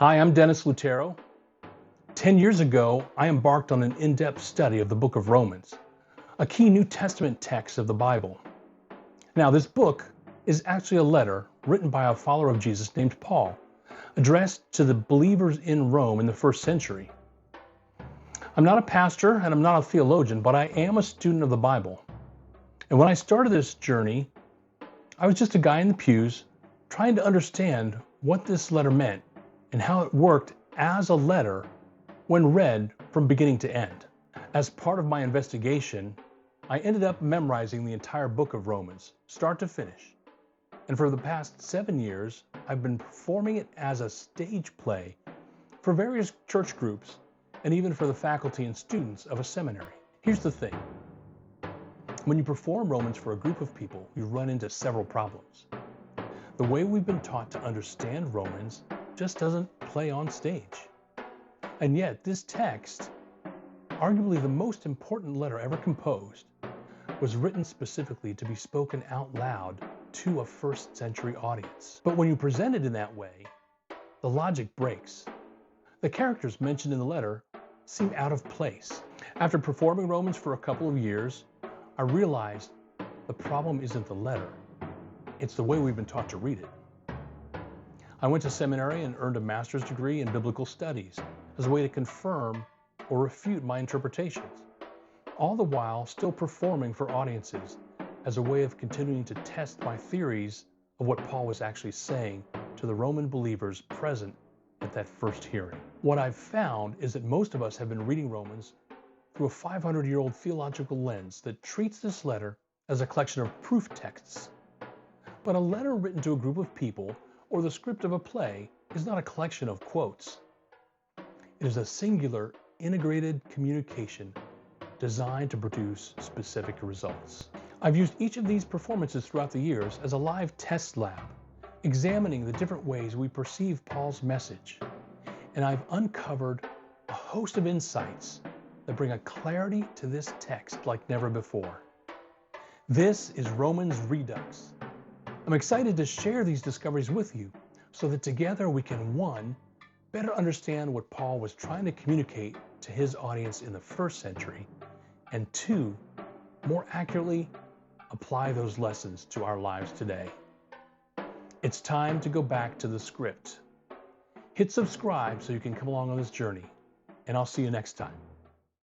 Hi, I'm Dennis Lutero. 10 years ago, I embarked on an in-depth study of the book of Romans, a key New Testament text of the Bible. Now, this book is actually a letter written by a follower of Jesus named Paul, addressed to the believers in Rome in the first century. I'm not a pastor and I'm not a theologian, but I am a student of the Bible. And when I started this journey, I was just a guy in the pews trying to understand what this letter meant and how it worked as a letter when read from beginning to end. As part of my investigation, I ended up memorizing the entire book of Romans, start to finish. And for the past 7 years, I've been performing it as a stage play for various church groups and even for the faculty and students of a seminary. Here's the thing. When you perform Romans for a group of people, you run into several problems. The way we've been taught to understand Romans just doesn't play on stage. And yet this text, arguably the most important letter ever composed, was written specifically to be spoken out loud to a first century audience. But when you present it in that way, the logic breaks. The characters mentioned in the letter seem out of place. After performing Romans for a couple of years, I realized the problem isn't the letter, it's the way we've been taught to read it. I went to seminary and earned a master's degree in biblical studies as a way to confirm or refute my interpretations, all the while still performing for audiences as a way of continuing to test my theories of what Paul was actually saying to the Roman believers present at that first hearing. What I've found is that most of us have been reading Romans through a 500-year-old theological lens that treats this letter as a collection of proof texts. But a letter written to a group of people or the script of a play is not a collection of quotes. It is a singular, integrated communication designed to produce specific results. I've used each of these performances throughout the years as a live test lab, examining the different ways we perceive Paul's message. And I've uncovered a host of insights that bring a clarity to this text like never before. This is Romans Redux. I'm excited to share these discoveries with you so that together we can, 1, better understand what Paul was trying to communicate to his audience in the first century, and 2, more accurately apply those lessons to our lives today. It's time to go back to the script. Hit subscribe so you can come along on this journey, and I'll see you next time.